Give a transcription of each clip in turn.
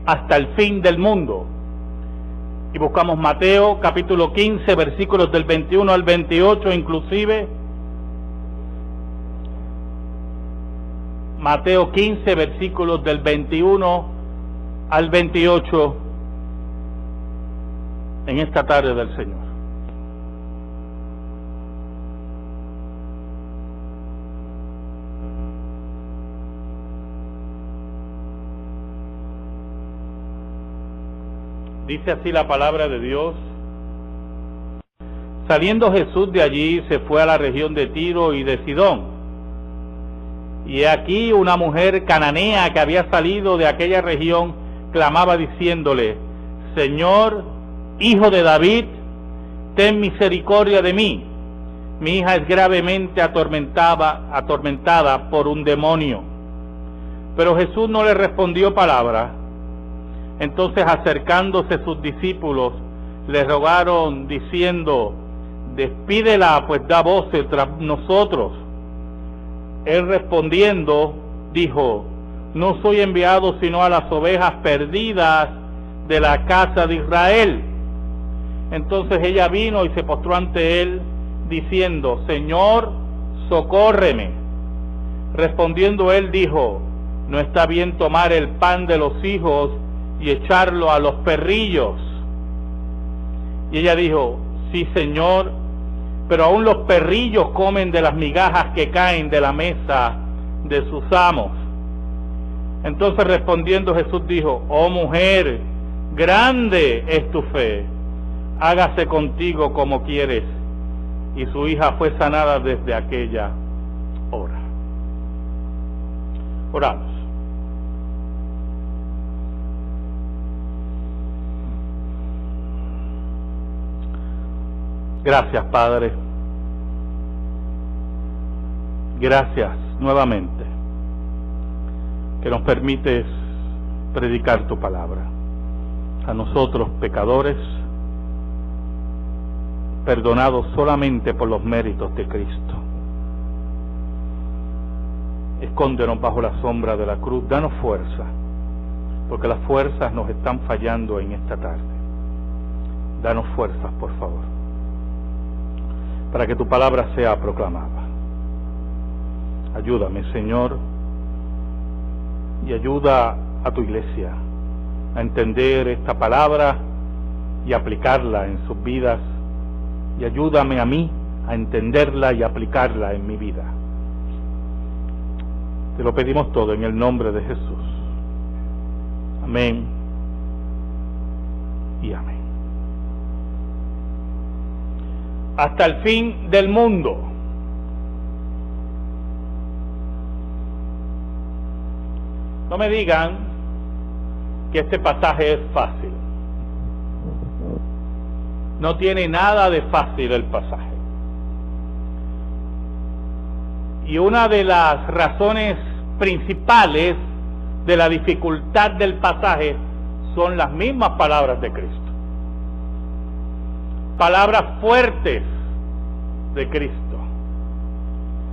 hasta el fin del mundo. Y buscamos Mateo capítulo 15, versículos del 21 al 28 inclusive. Mateo 15, versículos del 21 al 28 en esta tarde del Señor. Dice así la palabra de Dios: Saliendo Jesús de allí, se fue a la región de Tiro y de Sidón. Y aquí una mujer cananea que había salido de aquella región clamaba diciéndole: Señor, Hijo de David, ten misericordia de mí. Mi hija es gravemente atormentada por un demonio. Pero Jesús no le respondió palabra. Entonces, acercándose sus discípulos, le rogaron diciendo: Despídela, pues da voces tras nosotros. Él respondiendo dijo: No soy enviado sino a las ovejas perdidas de la casa de Israel. Entonces ella vino y se postró ante él, diciendo: Señor, socórreme. Respondiendo él dijo: No está bien tomar el pan de los hijos y echarlo a los perrillos. Y ella dijo: Sí, Señor, pero aún los perrillos comen de las migajas que caen de la mesa de sus amos. Entonces respondiendo Jesús dijo: Oh mujer, grande es tu fe, hágase contigo como quieres. Y su hija fue sanada desde aquella hora. Oramos. Gracias, Padre. Gracias nuevamente que nos permites predicar tu palabra a nosotros pecadores, perdonados solamente por los méritos de Cristo. Escóndenos bajo la sombra de la cruz, danos fuerza, porque las fuerzas nos están fallando en esta tarde. Danos fuerzas, por favor, para que tu palabra sea proclamada. Ayúdame, Señor, y ayuda a tu iglesia a entender esta palabra y aplicarla en sus vidas, y ayúdame a mí a entenderla y aplicarla en mi vida. Te lo pedimos todo en el nombre de Jesús. Amén y amén. Hasta el fin del mundo. No me digan que este pasaje es fácil. No tiene nada de fácil el pasaje. Y una de las razones principales de la dificultad del pasaje son las mismas palabras de Cristo. Palabras fuertes de Cristo.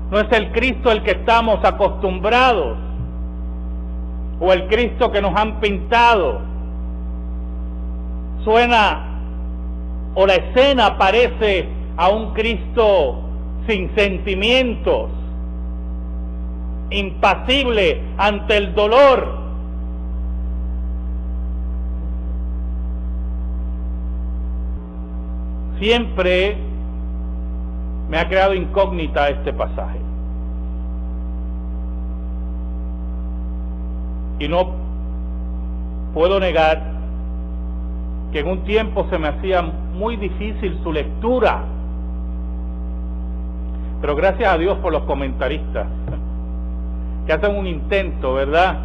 No es el Cristo el que estamos acostumbrados, o el Cristo que nos han pintado. Suena, o la escena parece a un Cristo sin sentimientos, impasible ante el dolor. Siempre me ha creado incógnita este pasaje. Y no puedo negar que en un tiempo se me hacía muy difícil su lectura. Pero gracias a Dios por los comentaristas que hacen un intento, ¿verdad?,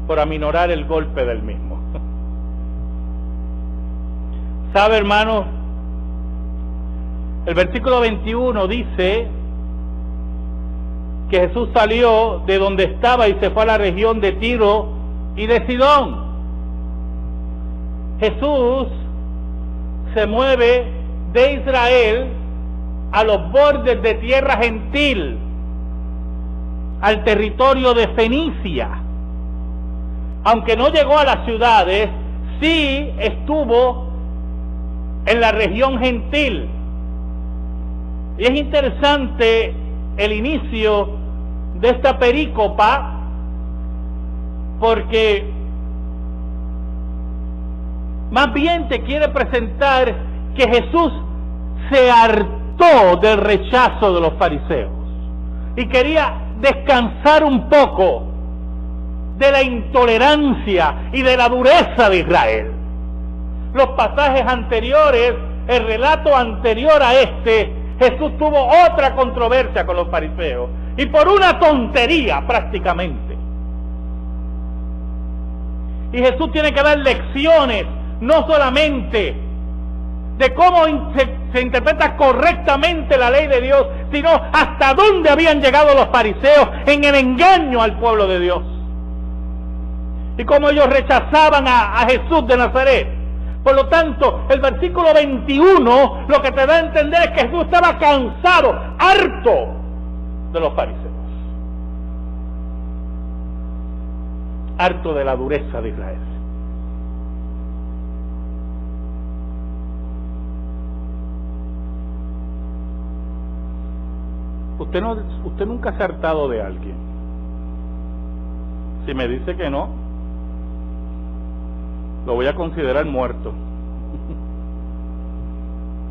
por aminorar el golpe del mismo. ¿Sabe, hermano? El versículo 21 dice que Jesús salió de donde estaba y se fue a la región de Tiro y de Sidón. Jesús se mueve de Israel a los bordes de tierra gentil, al territorio de Fenicia. aunque no llegó a las ciudades, sí estuvo en la región gentil. Y es interesante el inicio de esta perícopa, porque más bien te quiere presentar que Jesús se hartó del rechazo de los fariseos y quería descansar un poco de la intolerancia y de la dureza de Israel. Los pasajes anteriores, el relato anterior a este, Jesús tuvo otra controversia con los fariseos, y por una tontería prácticamente. Y Jesús tiene que dar lecciones, no solamente de cómo se interpreta correctamente la ley de Dios, sino hasta dónde habían llegado los fariseos en el engaño al pueblo de Dios. Y cómo ellos rechazaban a Jesús de Nazaret. Por lo tanto, el versículo 21 lo que te da a entender es que Jesús estaba cansado, harto de los fariseos. Harto de la dureza de Israel. Usted nunca se ha hartado de alguien. Si me dice que no, lo voy a considerar muerto.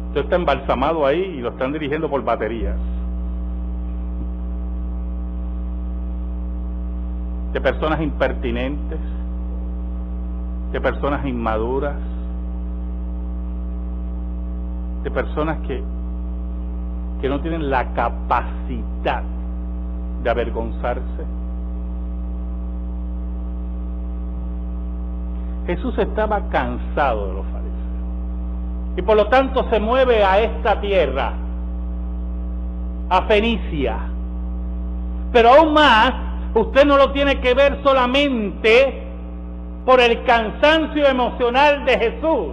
Usted está embalsamado ahí y lo están dirigiendo por baterías. De personas impertinentes, de personas inmaduras, de personas que no tienen la capacidad de avergonzarse. Jesús estaba cansado de los fariseos y por lo tanto se mueve a esta tierra, a Fenicia. Pero aún más, usted no lo tiene que ver solamente por el cansancio emocional de Jesús,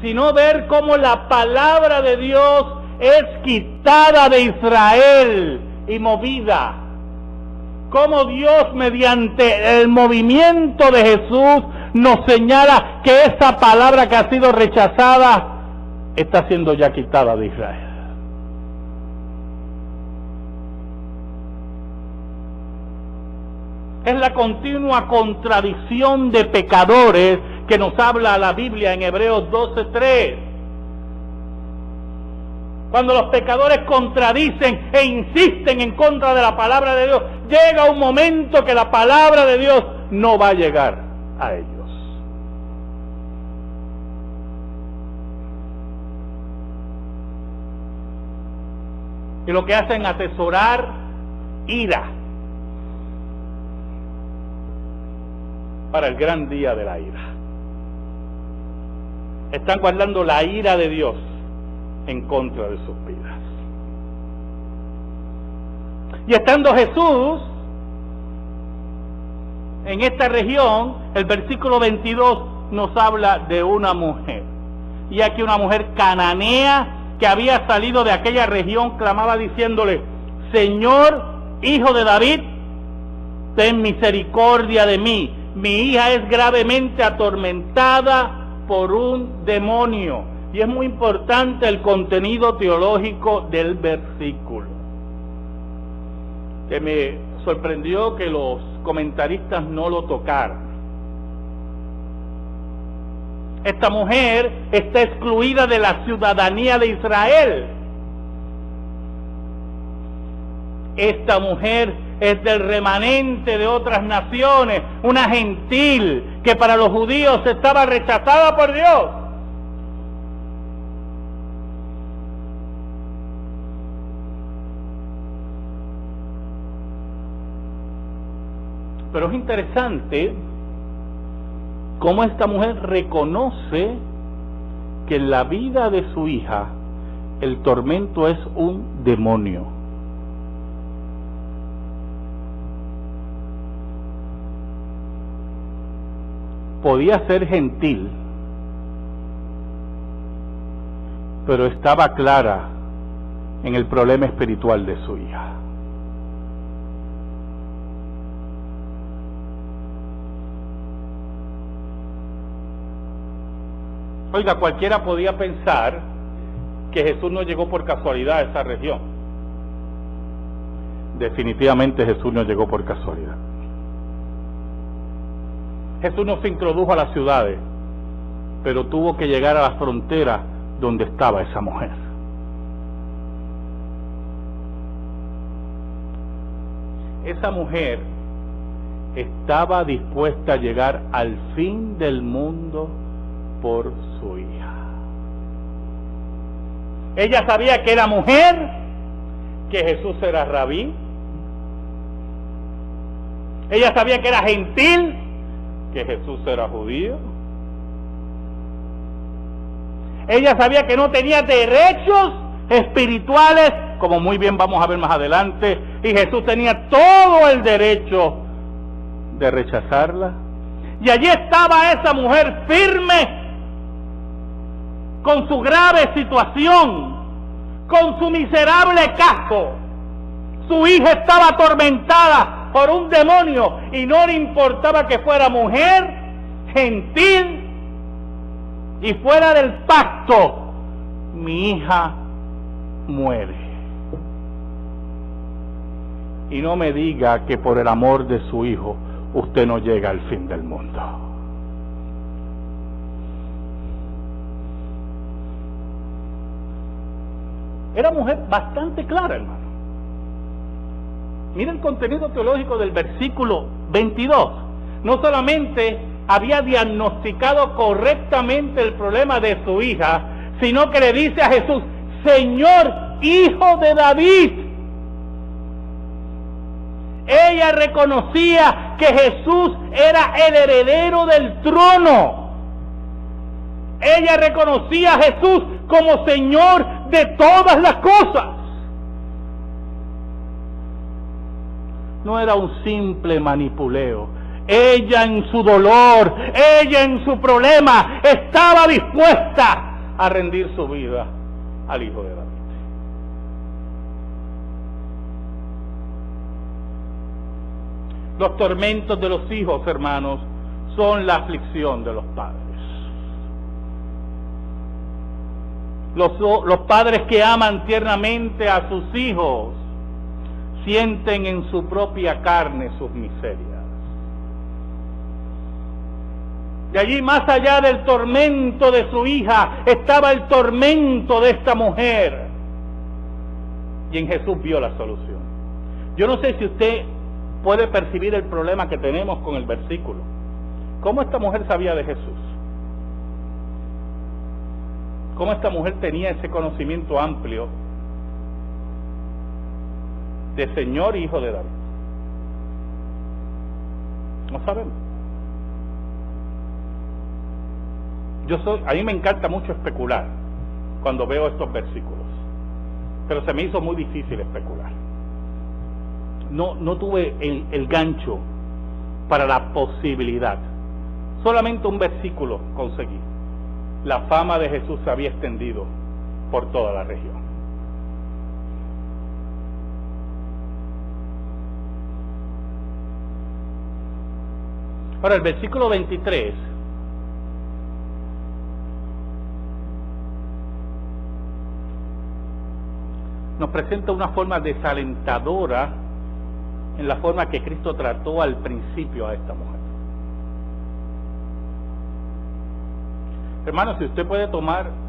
sino ver cómo la palabra de Dios es quitada de Israel y movida. Cómo Dios, mediante el movimiento de Jesús, nos señala que esa palabra que ha sido rechazada está siendo ya quitada de Israel. Es la continua contradicción de pecadores que nos habla la Biblia en Hebreos 12:3. Cuando los pecadores contradicen e insisten en contra de la palabra de Dios, llega un momento que la palabra de Dios no va a llegar a ellos. Y lo que hacen es atesorar ira para el gran día de la ira. Están guardando la ira de Dios en contra de sus vidas. Y estando Jesús en esta región, el versículo 22 nos habla de una mujer. Y aquí una mujer cananea que había salido de aquella región clamaba diciéndole: Señor, Hijo de David, ten misericordia de mí. Mi hija es gravemente atormentada por un demonio. Y es muy importante el contenido teológico del versículo, que me sorprendió que los comentaristas no lo tocaran. Esta mujer está excluida de la ciudadanía de Israel. Esta mujer es del remanente de otras naciones, una gentil que para los judíos estaba rechazada por Dios. Pero es interesante cómo esta mujer reconoce que en la vida de su hija el tormento es un demonio. Podía ser gentil, pero estaba clara en el problema espiritual de su hija. Oiga, cualquiera podía pensar que Jesús no llegó por casualidad a esa región. Definitivamente Jesús no llegó por casualidad. Jesús no se introdujo a las ciudades, pero tuvo que llegar a la frontera donde estaba esa mujer. Esa mujer estaba dispuesta a llegar al fin del mundo por su hija. Ella sabía que era mujer, que Jesús era rabí. Ella sabía que era gentil, que Jesús era judío. Ella sabía que no tenía derechos espirituales, como muy bien vamos a ver más adelante, y Jesús tenía todo el derecho de rechazarla. Y allí estaba esa mujer firme, con su grave situación, con su miserable caso. Su hija estaba atormentada por un demonio y no le importaba que fuera mujer, gentil y fuera del pacto. Mi hija muere. Y no me diga que por el amor de su hijo usted no llega al fin del mundo. Era mujer bastante clara, hermano. Mira el contenido teológico del versículo 22. No solamente había diagnosticado correctamente el problema de su hija, sino que le dice a Jesús: Señor, Hijo de David. Ella reconocía que Jesús era el heredero del trono. Ella reconocía a Jesús como Señor de todas las cosas. No era un simple manipuleo. Ella en su dolor, ella en su problema, estaba dispuesta a rendir su vida al Hijo de David. Los tormentos de los hijos, hermanos, son la aflicción de los padres. Los padres que aman tiernamente a sus hijos sienten en su propia carne sus miserias. Y allí, más allá del tormento de su hija, estaba el tormento de esta mujer. Y en Jesús vio la solución. Yo no sé si usted puede percibir el problema que tenemos con el versículo. ¿Cómo esta mujer sabía de Jesús? ¿Cómo esta mujer tenía ese conocimiento amplio de Señor y Hijo de David? No sabemos. A mí me encanta mucho especular cuando veo estos versículos, pero se me hizo muy difícil especular. No tuve el gancho para la posibilidad. Solamente un versículo conseguí. La fama de Jesús se había extendido por toda la región. Ahora, el versículo 23 nos presenta una forma desalentadora en la forma que Cristo trató al principio a esta mujer. Hermano, si usted puede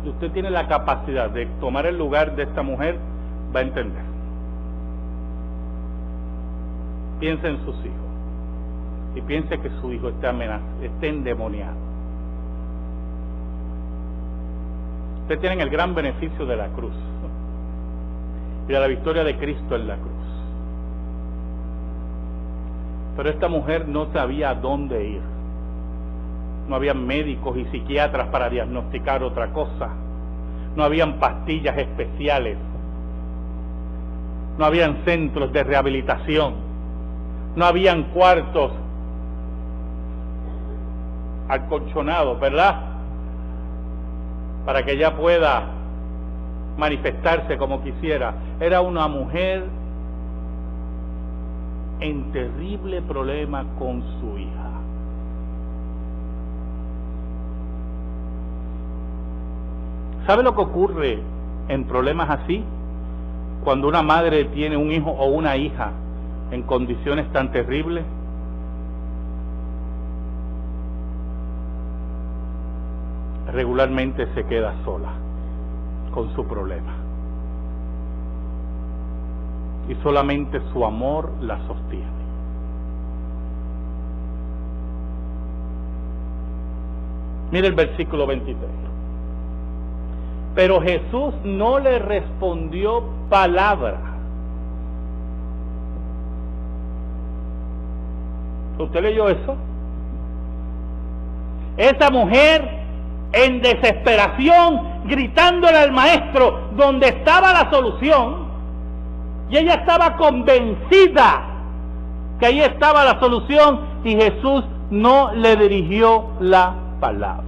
si usted tiene la capacidad de tomar el lugar de esta mujer, va a entender. Piense en sus hijos y piense que su hijo esté endemoniado. Ustedes tienen el gran beneficio de la cruz y de la victoria de Cristo en la cruz. Pero esta mujer no sabía a dónde ir. No habían médicos y psiquiatras para diagnosticar otra cosa. No habían pastillas especiales. No habían centros de rehabilitación. No habían cuartos acolchonados, ¿verdad? Para que ella pueda manifestarse como quisiera. Era una mujer en terrible problema con su hija. ¿Sabe lo que ocurre en problemas así? Cuando una madre tiene un hijo o una hija en condiciones tan terribles. Regularmente se queda sola con su problema. Y solamente su amor la sostiene. Mire el versículo 23. Pero Jesús no le respondió palabra. ¿Usted leyó eso? Esa mujer en desesperación, gritándole al maestro donde estaba la solución, y ella estaba convencida que ahí estaba la solución, y Jesús no le dirigió la palabra.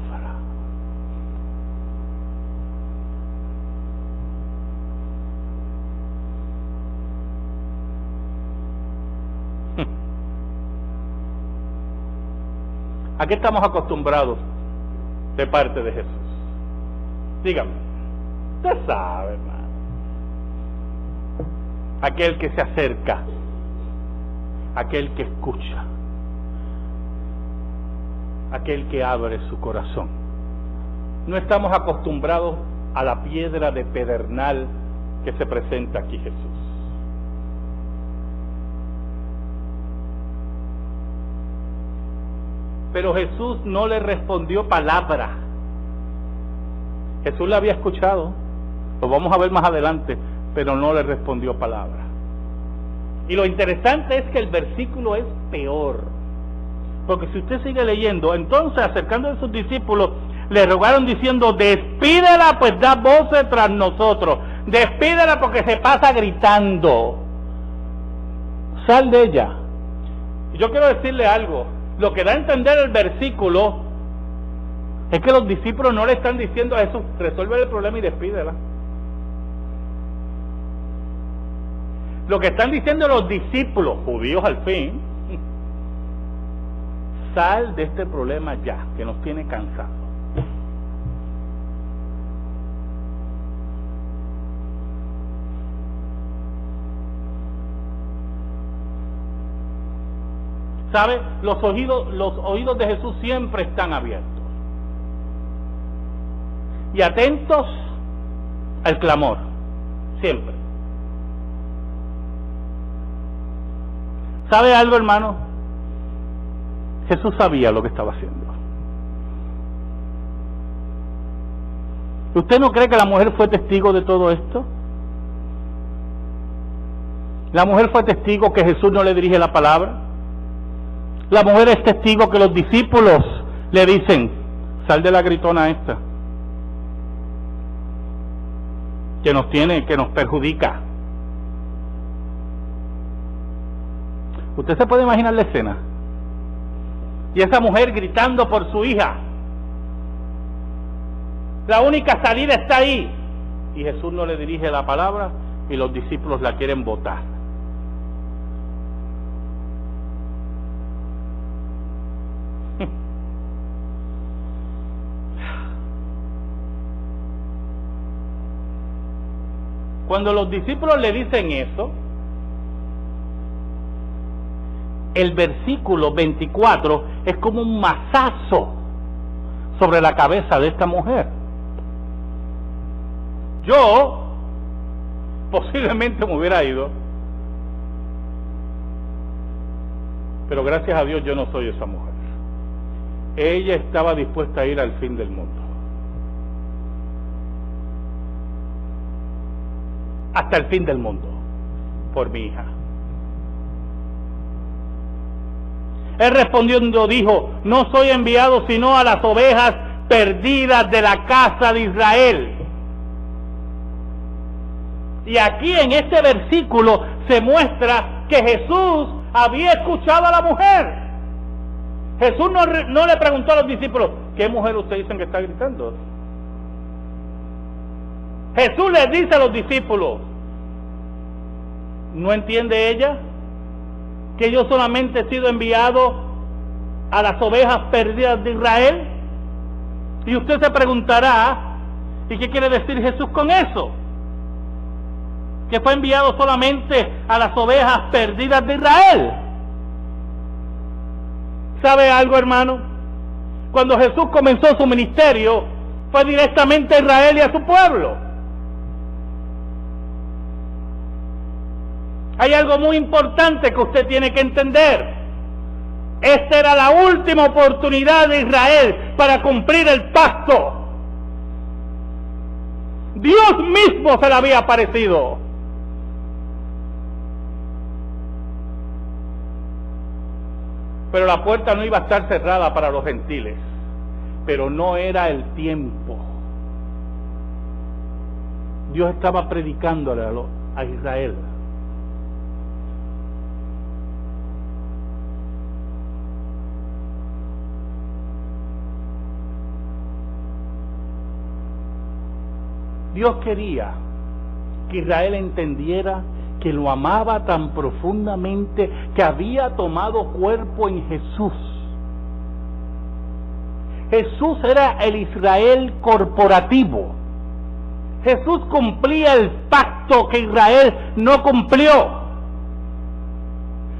¿A qué estamos acostumbrados de parte de Jesús? Dígame. Usted sabe, hermano. Aquel que se acerca, aquel que escucha, aquel que abre su corazón. No estamos acostumbrados a la piedra de pedernal que se presenta aquí Jesús. Pero Jesús no le respondió palabra. Jesús la había escuchado, lo vamos a ver más adelante, pero no le respondió palabra. Y lo interesante es que el versículo es peor, porque si usted sigue leyendo, entonces acercándose a sus discípulos, le rogaron diciendo: despídela, pues da voces tras nosotros, despídela porque se pasa gritando, sal de ella. Y yo quiero decirle algo. Lo que da a entender el versículo es que los discípulos no le están diciendo a Jesús: resuelve el problema y despídela. Lo que están diciendo los discípulos, judíos al fin: sal de este problema ya, que nos tiene cansados. ¿Sabe? Los oídos de Jesús siempre están abiertos y atentos al clamor, siempre. ¿Sabe algo, hermano? Jesús sabía lo que estaba haciendo. ¿Usted no cree que la mujer fue testigo de todo esto? La mujer fue testigo que Jesús no le dirige la palabra. La mujer es testigo que los discípulos le dicen: sal de la gritona esta, que nos perjudica. Usted se puede imaginar la escena. Y esa mujer gritando por su hija. La única salida está ahí. Y Jesús no le dirige la palabra y los discípulos la quieren botar. Cuando los discípulos le dicen eso, el versículo 24 es como un mazazo sobre la cabeza de esta mujer. Yo posiblemente me hubiera ido, pero gracias a Dios yo no soy esa mujer. Ella estaba dispuesta a ir al fin del mundo, hasta el fin del mundo, por mi hija. Él respondiendo dijo: no soy enviado sino a las ovejas perdidas de la casa de Israel. Y aquí en este versículo se muestra que Jesús había escuchado a la mujer. Jesús no le preguntó a los discípulos: ¿qué mujer ustedes dicen que está gritando? Jesús les dice a los discípulos: ¿no entiende ella que yo solamente he sido enviado a las ovejas perdidas de Israel? Y usted se preguntará: ¿Y qué quiere decir Jesús con eso? Que fue enviado solamente a las ovejas perdidas de Israel. ¿Sabe algo, hermano? Cuando Jesús comenzó su ministerio, fue directamente a Israel y a su pueblo. Hay algo muy importante que usted tiene que entender. Esta era la última oportunidad de Israel para cumplir el pacto. Dios mismo se le había aparecido. Pero la puerta no iba a estar cerrada para los gentiles. Pero no era el tiempo. Dios estaba predicándole a Israel. Dios quería que Israel entendiera que lo amaba tan profundamente que había tomado cuerpo en Jesús. Jesús era el Israel corporativo. Jesús cumplía el pacto que Israel no cumplió.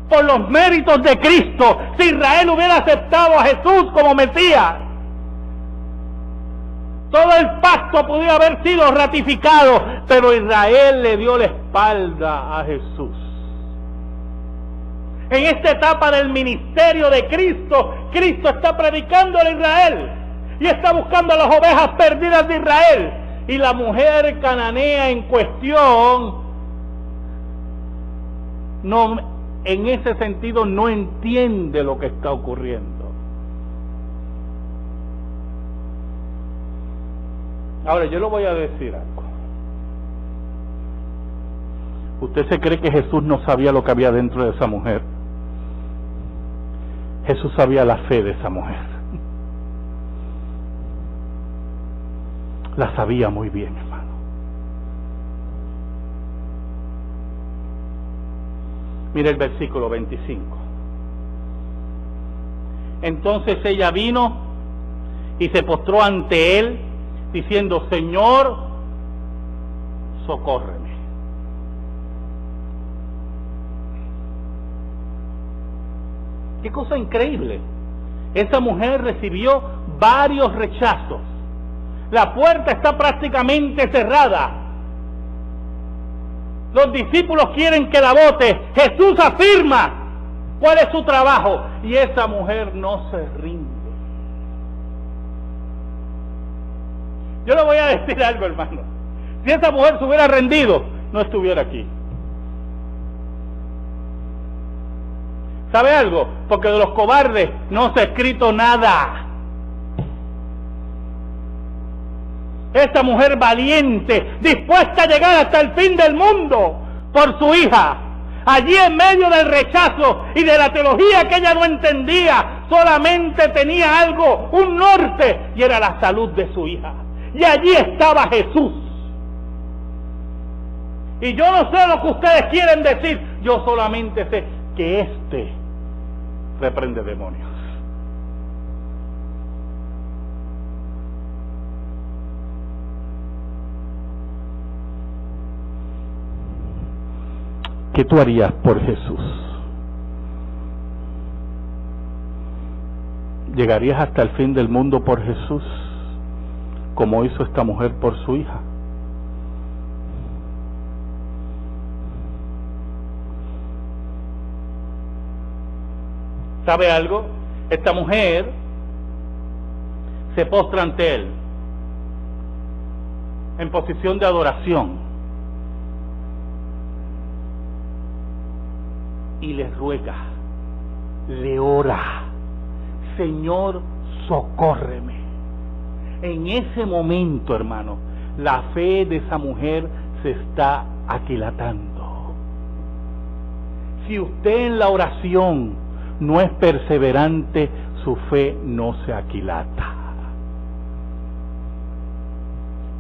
Por los méritos de Cristo, si Israel hubiera aceptado a Jesús como Mesías, todo el pacto podía haber sido ratificado, pero Israel le dio la espalda a Jesús. En esta etapa del ministerio de Cristo, Cristo está predicando a Israel y está buscando a las ovejas perdidas de Israel. Y la mujer cananea en cuestión, no, en ese sentido no entiende lo que está ocurriendo. Ahora, yo le voy a decir algo. ¿Usted se cree que Jesús no sabía lo que había dentro de esa mujer? Jesús sabía la fe de esa mujer. La sabía muy bien, hermano. Mire el versículo 25. Entonces ella vino y se postró ante él, diciendo: Señor, socórreme. Qué cosa increíble. Esa mujer recibió varios rechazos. La puerta está prácticamente cerrada. Los discípulos quieren que la bote. Jesús afirma cuál es su trabajo. Y esa mujer no se rinde. Yo le voy a decir algo, hermano. Si esa mujer se hubiera rendido, no estuviera aquí. ¿Sabe algo? Porque de los cobardes no se ha escrito nada. Esta mujer valiente, dispuesta a llegar hasta el fin del mundo por su hija, allí en medio del rechazo y de la teología que ella no entendía, solamente tenía algo, un norte, y era la salud de su hija. Y allí estaba Jesús. Y yo no sé lo que ustedes quieren decir, yo solamente sé que este reprende demonios. ¿Qué tú harías por Jesús? ¿Llegarías hasta el fin del mundo por Jesús, como hizo esta mujer por su hija? ¿Sabe algo? Esta mujer se postra ante él en posición de adoración y le ruega, le ora: Señor, socórreme. En ese momento, hermano, la fe de esa mujer se está aquilatando. Si usted en la oración no es perseverante, su fe no se aquilata.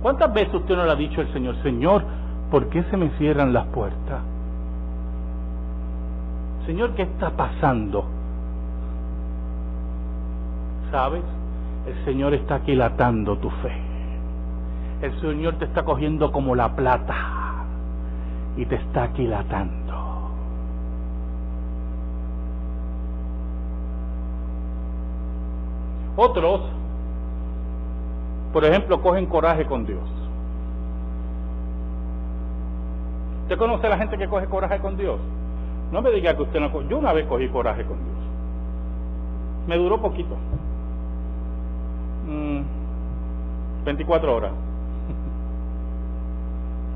¿Cuántas veces usted no le ha dicho al Señor: Señor, ¿por qué se me cierran las puertas? Señor, ¿qué está pasando? ¿Sabes? El Señor está aquilatando tu fe. el Señor te está cogiendo como la plata y te está aquilatando. Otros, por ejemplo, cogen coraje con Dios. ¿Usted conoce a la gente que coge coraje con Dios? No me diga que usted no. Yo una vez cogí coraje con Dios. Me duró poquito. 24 horas.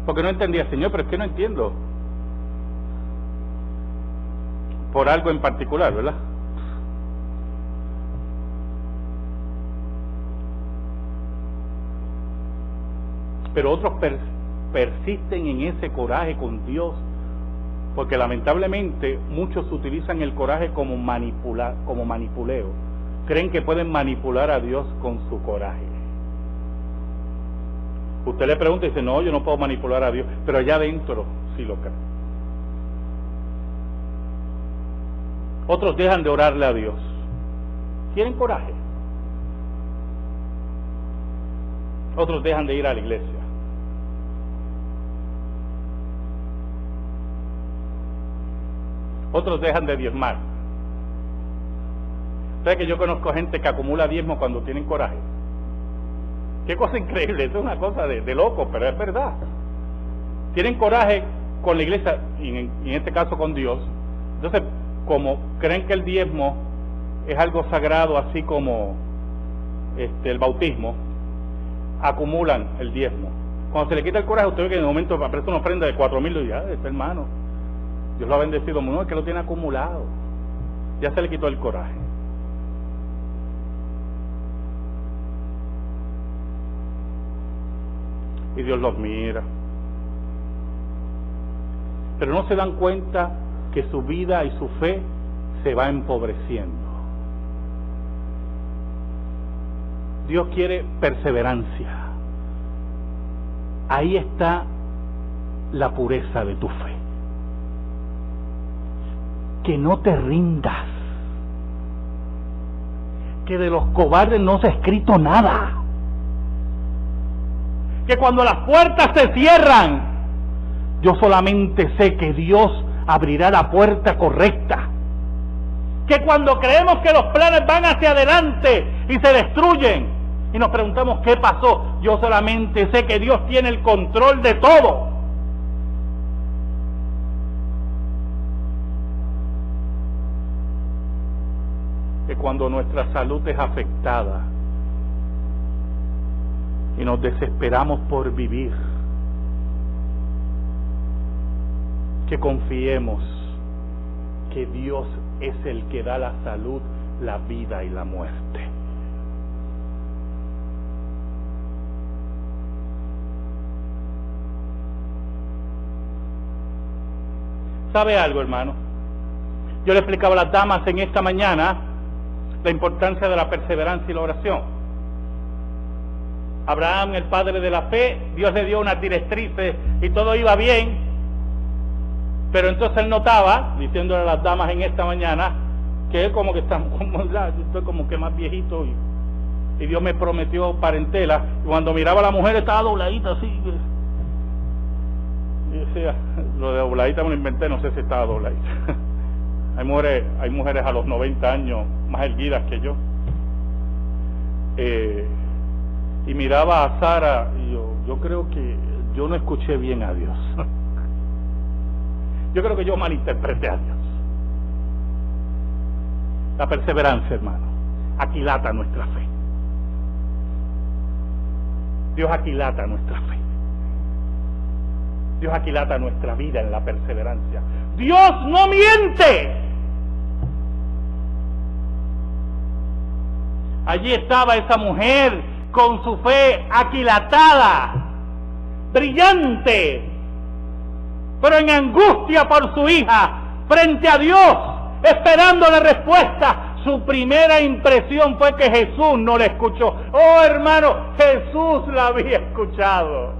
Porque no entendía, Señor, pero es que no entiendo. Por algo en particular, ¿verdad? Pero otros persisten en ese coraje con Dios, porque lamentablemente muchos utilizan el coraje como manipuleo. Creen que pueden manipular a Dios con su coraje. Usted le pregunta y dice, no, yo no puedo manipular a Dios, pero allá adentro sí lo creen. Otros dejan de orarle a Dios. ¿Tienen coraje? Otros dejan de ir a la iglesia. Otros dejan de diezmar. ¿Sabe que yo conozco gente que acumula diezmo cuando tienen coraje? Qué cosa increíble, eso es una cosa de loco, pero es verdad. Tienen coraje con la iglesia, y en este caso con Dios. Entonces, como creen que el diezmo es algo sagrado, así como el bautismo, acumulan el diezmo. Cuando se le quita el coraje, usted ve que en el momento aparece una ofrenda de 4,000 y ya, este hermano, Dios lo ha bendecido, no, es que lo tiene acumulado. Ya se le quitó el coraje. Y Dios los mira. Pero no se dan cuenta que su vida y su fe se va empobreciendo. Dios quiere perseverancia. Ahí está la pureza de tu fe. Que no te rindas. Que de los cobardes no se ha escrito nada. Que cuando las puertas se cierran, yo solamente sé que Dios abrirá la puerta correcta. Que cuando creemos que los planes van hacia adelante y se destruyen, y nos preguntamos qué pasó, yo solamente sé que Dios tiene el control de todo. Que cuando nuestra salud es afectada y nos desesperamos por vivir, que confiemos que Dios es el que da la salud, la vida y la muerte. ¿Sabe algo, hermano? Yo le explicaba a las damas en esta mañana la importancia de la perseverancia y la oración. Abraham, el padre de la fe, Dios le dio unas directrices y todo iba bien, pero entonces él notaba, diciéndole a las damas en esta mañana, que él como que está, yo estoy como que más viejito y Dios me prometió parentela, y cuando miraba a la mujer estaba dobladita así, y decía, lo de dobladita me lo inventé, no sé si estaba dobladita. Hay mujeres a los 90 años más erguidas que yo. Y miraba a Sara y yo creo que yo no escuché bien a Dios. Yo creo que yo malinterpreté a Dios. La perseverancia, hermano, aquilata nuestra fe. Dios aquilata nuestra fe. Dios aquilata nuestra vida en la perseverancia. Dios no miente. Allí estaba esa mujer con su fe aquilatada, brillante, pero en angustia por su hija, frente a Dios, esperando la respuesta. Su primera impresión fue que Jesús no la escuchó. Oh, hermano, Jesús la había escuchado.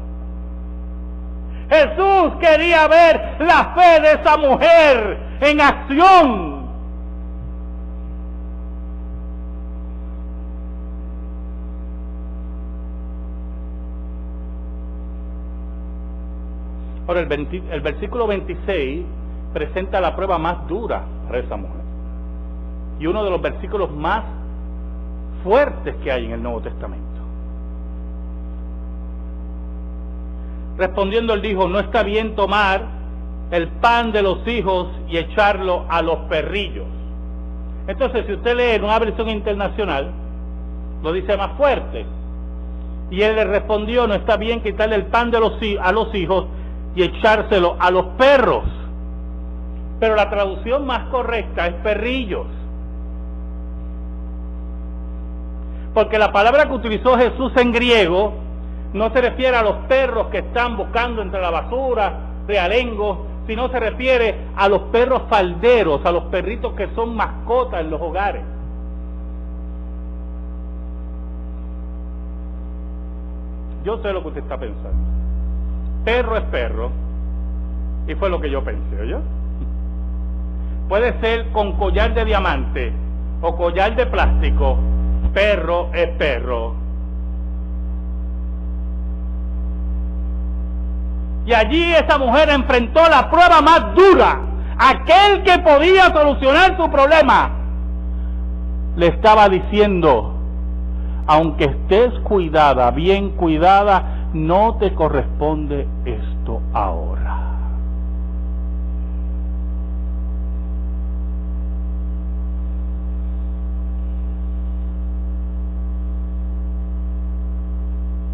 Jesús quería ver la fe de esa mujer en acción. Ahora, el versículo 26 presenta la prueba más dura para esa mujer. Y uno de los versículos más fuertes que hay en el Nuevo Testamento. Respondiendo, él dijo: no está bien tomar el pan de los hijos y echarlo a los perrillos. Entonces, si usted lee en una versión internacional, lo dice más fuerte. Y él le respondió: no está bien quitarle el pan a los hijos y echárselo a los perros. Pero la traducción más correcta es perrillos. Porque la palabra que utilizó Jesús en griego no se refiere a los perros que están buscando entre la basura, realengos, sino se refiere a los perros falderos, a los perritos que son mascotas en los hogares. Yo sé lo que usted está pensando. Perro es perro, y fue lo que yo pensé, ¿oyó? Puede ser con collar de diamante o collar de plástico, perro es perro. Y allí esa mujer enfrentó la prueba más dura. Aquel que podía solucionar su problema le estaba diciendo: aunque estés cuidada, bien cuidada, no te corresponde esto ahora.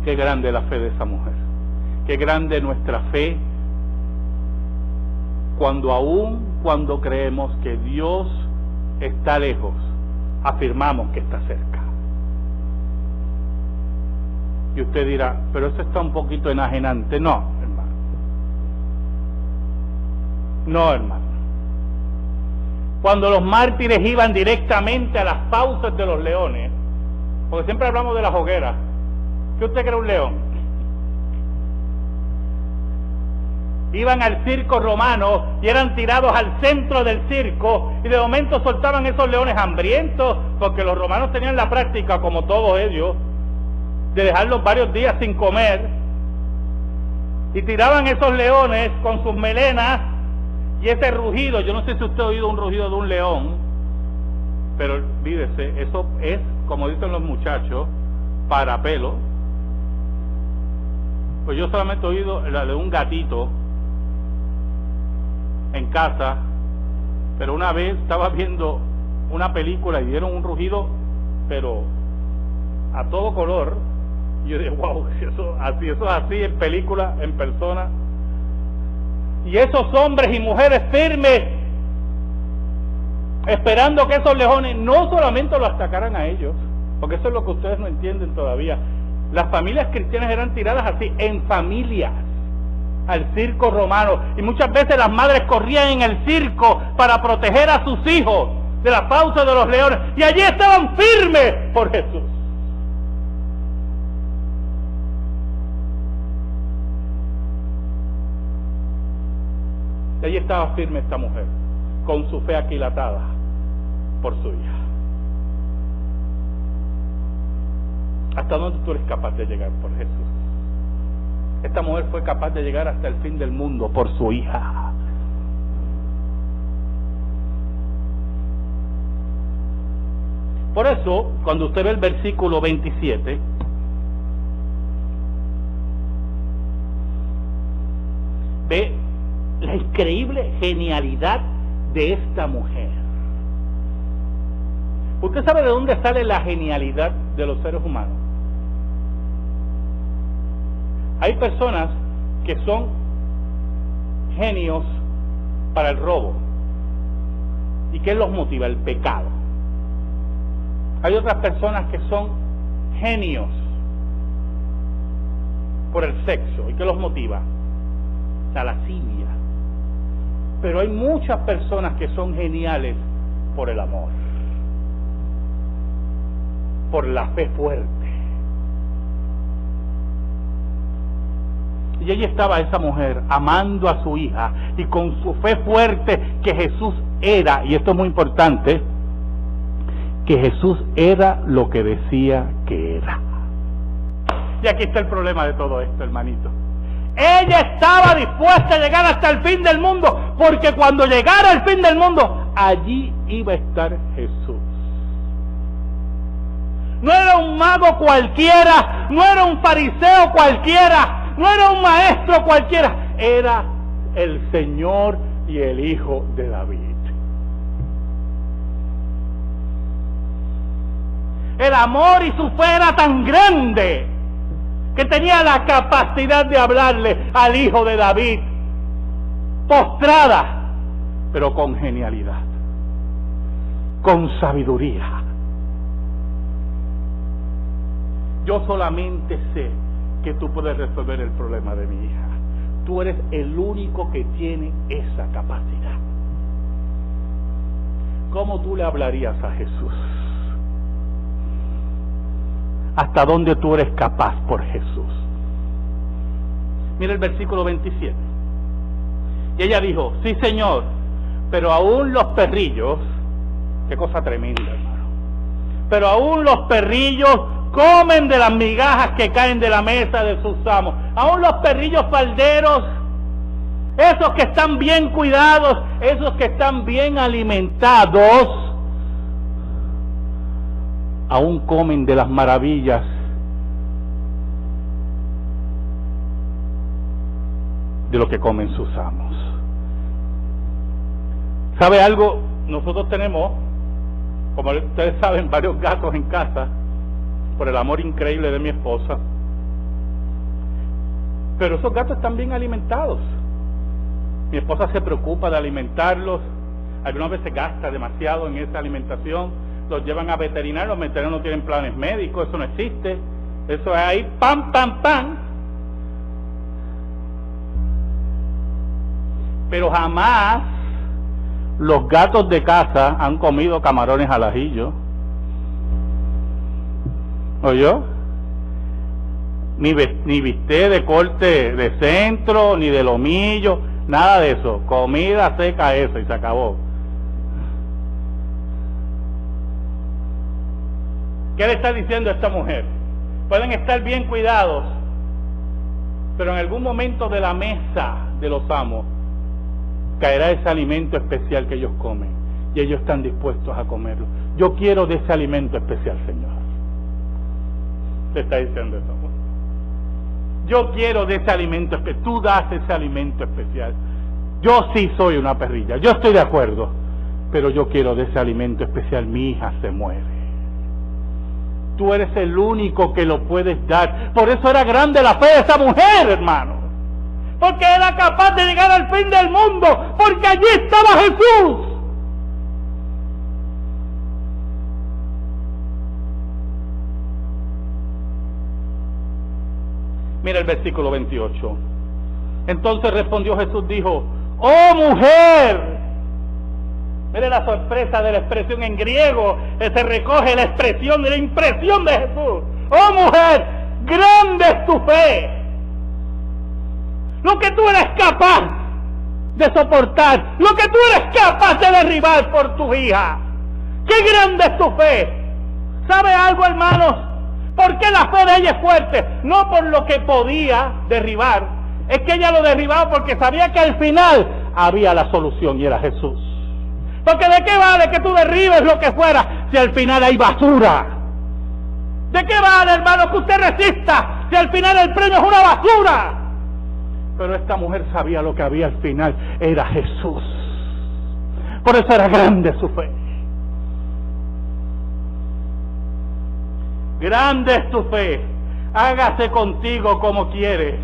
Qué grande la fe de esa mujer. Qué grande nuestra fe cuando creemos que Dios está lejos, afirmamos que está cerca. Y usted dirá: pero eso está un poquito enajenante. No, hermano. No, hermano. Cuando los mártires iban directamente a las fauces de los leones, porque siempre hablamos de las hogueras, ¿qué usted cree un león? Iban al circo romano y eran tirados al centro del circo, y de momento soltaban esos leones hambrientos, porque los romanos tenían la práctica, como todos ellos, de dejarlos varios días sin comer, y tiraban esos leones con sus melenas y ese rugido. Yo no sé si usted ha oído un rugido de un león, pero olvídese, eso es, como dicen los muchachos, para pelo. Pues yo solamente he oído la de un gatito en casa, pero una vez estaba viendo una película y dieron un rugido, pero a todo color. Y yo dije: wow, eso es así en película, en persona. Y esos hombres y mujeres firmes, esperando que esos leones no solamente los atacaran a ellos, porque eso es lo que ustedes no entienden todavía. Las familias cristianas eran tiradas así, en familias, al circo romano, y muchas veces las madres corrían en el circo para proteger a sus hijos de la fauce de los leones, y allí estaban firmes por Jesús. Y allí estaba firme esta mujer, con su fe aquilatada por su hija. ¿Hasta dónde tú eres capaz de llegar por Jesús? Esta mujer fue capaz de llegar hasta el fin del mundo por su hija. Por eso, cuando usted ve el versículo 27, ve la increíble genialidad de esta mujer. ¿Usted sabe de dónde sale la genialidad de los seres humanos? Hay personas que son genios para el robo. ¿Y qué los motiva? El pecado. Hay otras personas que son genios por el sexo. ¿Y qué los motiva? La lascivia. Pero hay muchas personas que son geniales por el amor, por la fe fuerte. Y allí estaba esa mujer amando a su hija, y con su fe fuerte que Jesús era, y esto es muy importante, que Jesús era lo que decía que era. Y aquí está el problema de todo esto, hermanito. Ella estaba dispuesta a llegar hasta el fin del mundo, porque cuando llegara el fin del mundo, allí iba a estar Jesús. No era un mago cualquiera, no era un fariseo cualquiera, no era un maestro cualquiera, era el Señor y el Hijo de David. El amor y su fe era tan grande que tenía la capacidad de hablarle al Hijo de David, postrada, pero con genialidad, con sabiduría. Yo solamente sé que tú puedes resolver el problema de mi hija. Tú eres el único que tiene esa capacidad. ¿Cómo tú le hablarías a Jesús? ¿Hasta dónde tú eres capaz por Jesús? Mira el versículo 27. Y ella dijo, sí Señor, pero aún los perrillos, qué cosa tremenda, hermano, pero aún los perrillos comen de las migajas que caen de la mesa de sus amos. Aún los perrillos falderos, esos que están bien cuidados, esos que están bien alimentados, aún comen de las maravillas de lo que comen sus amos. ¿Sabe algo? Nosotros tenemos, como ustedes saben, varios gatos en casa, por el amor increíble de mi esposa. Pero esos gatos están bien alimentados. Mi esposa se preocupa de alimentarlos. Algunas veces gasta demasiado en esa alimentación. Los llevan a veterinarios. Los veterinarios no tienen planes médicos. Eso no existe. Eso es ahí, pam, pam, pam. Pero jamás los gatos de casa han comido camarones al ajillo. ¿Oyó? Ni bistec de corte de centro, ni de lomillo, nada de eso. Comida seca eso y se acabó. ¿Qué le está diciendo a esta mujer? Pueden estar bien cuidados, pero en algún momento de la mesa de los amos caerá ese alimento especial que ellos comen y ellos están dispuestos a comerlo. Yo quiero de ese alimento especial, Señor. Te está diciendo eso. Yo quiero de ese alimento especial. Tú das ese alimento especial. Yo sí soy una perrilla. Yo estoy de acuerdo. Pero yo quiero de ese alimento especial. Mi hija se muere. Tú eres el único que lo puedes dar. Por eso era grande la fe de esa mujer, hermano. Porque era capaz de llegar al fin del mundo. Porque allí estaba Jesús. Mira el versículo 28. Entonces respondió Jesús, dijo, ¡oh mujer! Mire la sorpresa de la expresión en griego, se recoge la expresión de la impresión de Jesús. ¡Oh mujer! ¡Grande es tu fe! Lo que tú eres capaz de soportar, lo que tú eres capaz de derribar por tu hija. ¡Qué grande es tu fe! ¿Sabe algo, hermanos? ¿Por qué la fe de ella es fuerte? No por lo que podía derribar. Es que ella lo derribaba porque sabía que al final había la solución y era Jesús. Porque ¿de qué vale que tú derribes lo que fuera si al final hay basura? ¿De qué vale, hermano, que usted resista si al final el premio es una basura? Pero esta mujer sabía lo que había al final, era Jesús. Por eso era grande su fe. Grande es tu fe, hágase contigo como quieres.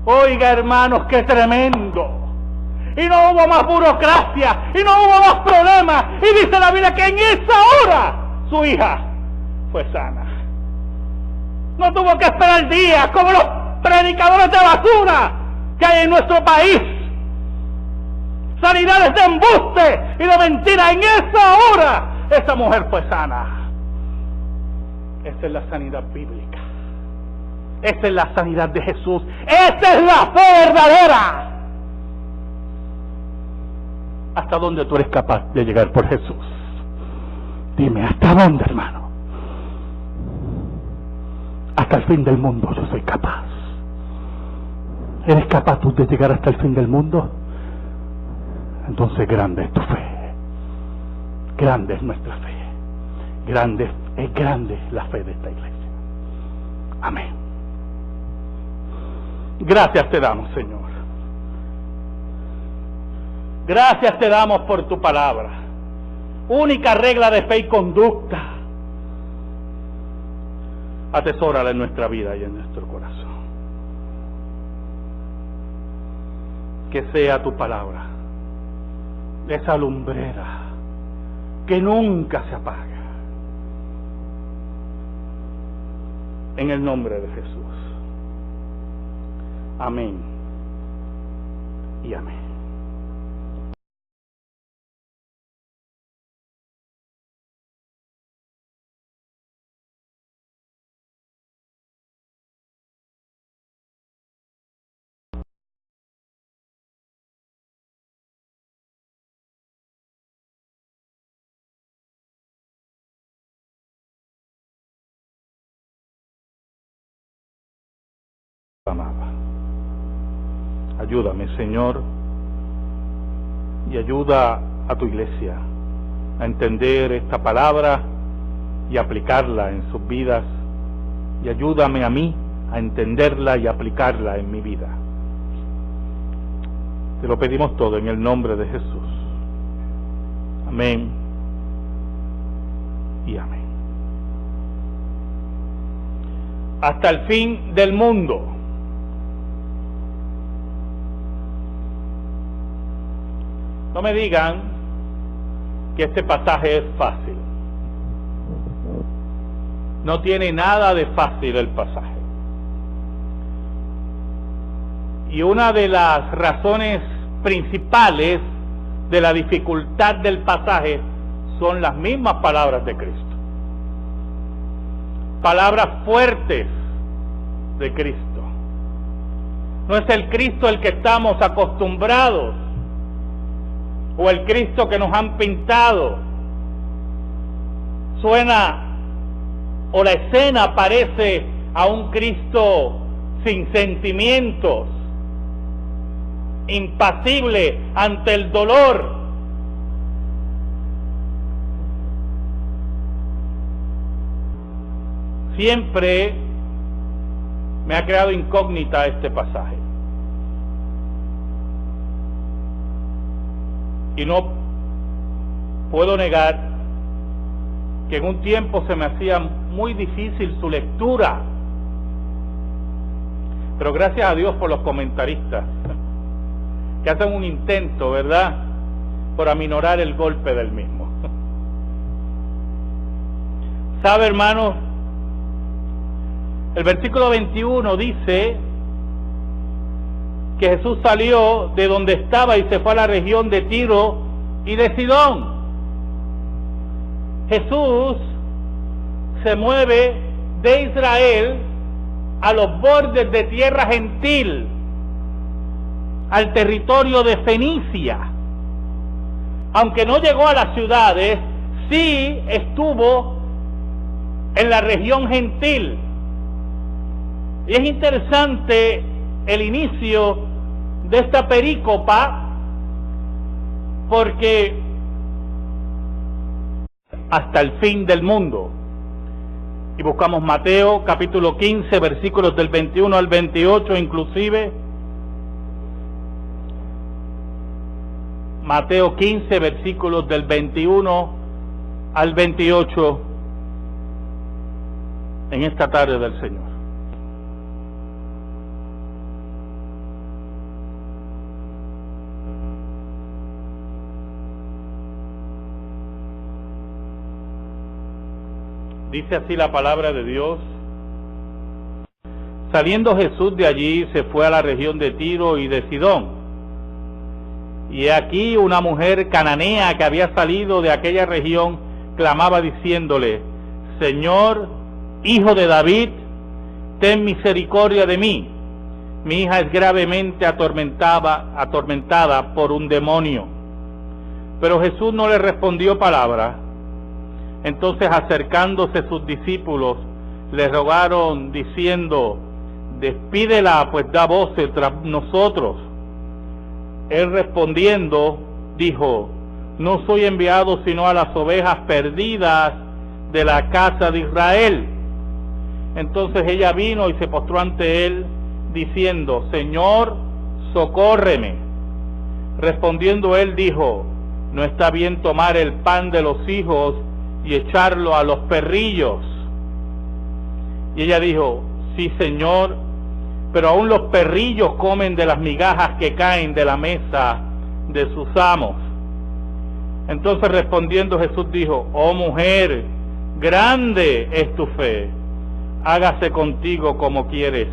Oiga, hermanos, qué tremendo. Y no hubo más burocracia, y no hubo más problemas. Y dice la Biblia que en esa hora su hija fue sana. No tuvo que esperar días como los predicadores de basura que hay en nuestro país. Sanidades de embuste y de mentira. En esa hora esa mujer fue sana. Esa es la sanidad bíblica. Esa es la sanidad de Jesús. Esa es la fe verdadera. ¿Hasta dónde tú eres capaz de llegar por Jesús? Dime, ¿hasta dónde, hermano? Hasta el fin del mundo yo soy capaz. ¿Eres capaz tú de llegar hasta el fin del mundo? Entonces grande es tu fe. Grande es nuestra fe. Grande la fe de esta iglesia. Amén. Gracias te damos, Señor. Gracias te damos por tu palabra. Única regla de fe y conducta. Atesórala en nuestra vida y en nuestro corazón. Que sea tu palabra esa lumbrera que nunca se apaga. En el nombre de Jesús. Amén y amén. Amada. Ayúdame, Señor, y ayuda a tu iglesia a entender esta palabra y aplicarla en sus vidas, y ayúdame a mí a entenderla y aplicarla en mi vida. Te lo pedimos todo en el nombre de Jesús. Amén y amén. Hasta el fin del mundo. No me digan que este pasaje es fácil. No tiene nada de fácil el pasaje. Y una de las razones principales de la dificultad del pasaje son las mismas palabras de Cristo. Palabras fuertes de Cristo. No es el Cristo el que estamos acostumbrados, o el Cristo que nos han pintado. Suena, o la escena parece a un Cristo sin sentimientos, impasible ante el dolor. Siempre me ha creado incógnita este pasaje. Y no puedo negar que en un tiempo se me hacía muy difícil su lectura. Pero gracias a Dios por los comentaristas que hacen un intento, ¿verdad?, por aminorar el golpe del mismo. ¿Sabe, hermanos? El versículo 21 dice que Jesús salió de donde estaba y se fue a la región de Tiro y de Sidón. Jesús se mueve de Israel a los bordes de tierra gentil, al territorio de Fenicia. Aunque no llegó a las ciudades, sí estuvo en la región gentil. Y es interesante el inicio de esta perícopa, porque hasta el fin del mundo. Y buscamos Mateo capítulo 15, versículos del 21 al 28 inclusive. Mateo 15, versículos del 21 al 28 en esta tarde del Señor. Dice así la palabra de Dios. Saliendo Jesús de allí, se fue a la región de Tiro y de Sidón. Y aquí una mujer cananea que había salido de aquella región clamaba diciéndole: Señor, Hijo de David, ten misericordia de mí. Mi hija es gravemente atormentada por un demonio. Pero Jesús no le respondió palabra. Entonces, acercándose sus discípulos, le rogaron diciendo: despídela, pues da voces tras nosotros. Él respondiendo, dijo, no soy enviado sino a las ovejas perdidas de la casa de Israel. Entonces ella vino y se postró ante él, diciendo, Señor, socórreme. Respondiendo él dijo, no está bien tomar el pan de los hijos y echarlo a los perrillos. Y ella dijo, sí, Señor, pero aún los perrillos comen de las migajas que caen de la mesa de sus amos. Entonces respondiendo Jesús dijo, oh mujer, grande es tu fe, hágase contigo como quieres.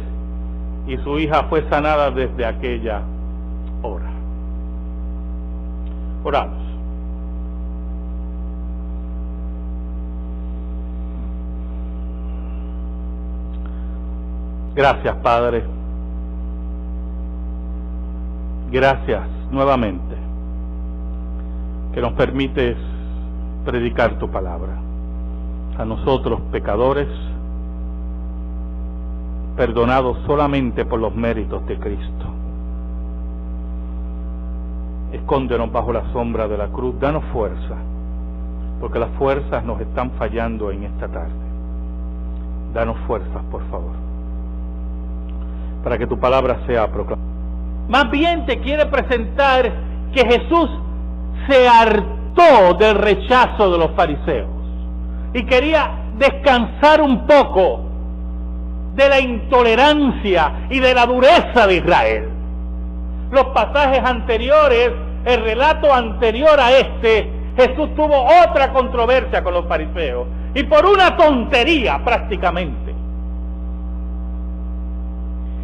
Y su hija fue sanada desde aquella hora. Oramos. Gracias, Padre. Gracias nuevamente que nos permites predicar tu palabra a nosotros pecadores, perdonados solamente por los méritos de Cristo. Escóndenos bajo la sombra de la cruz, danos fuerza, porque las fuerzas nos están fallando en esta tarde. Danos fuerzas, por favor, para que tu palabra sea proclamada. Más bien te quiere presentar que Jesús se hartó del rechazo de los fariseos y quería descansar un poco de la intolerancia y de la dureza de Israel. Los pasajes anteriores, el relato anterior a este, Jesús tuvo otra controversia con los fariseos, y por una tontería prácticamente.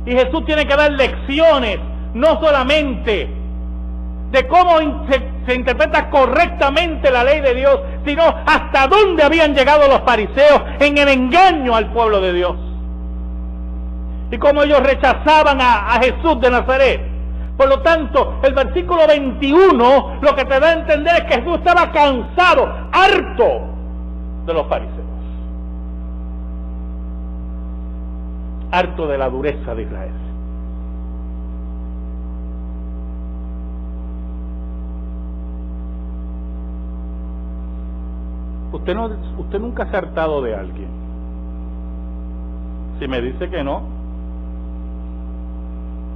Y Jesús tiene que dar lecciones, no solamente de cómo se interpreta correctamente la ley de Dios, sino hasta dónde habían llegado los fariseos en el engaño al pueblo de Dios. Y cómo ellos rechazaban a Jesús de Nazaret. Por lo tanto, el versículo 21 lo que te da a entender es que Jesús estaba cansado, harto de los fariseos. Harto de la dureza de Israel. Usted nunca se ha hartado de alguien. Si me dice que no,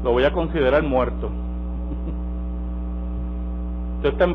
lo voy a considerar muerto. Usted está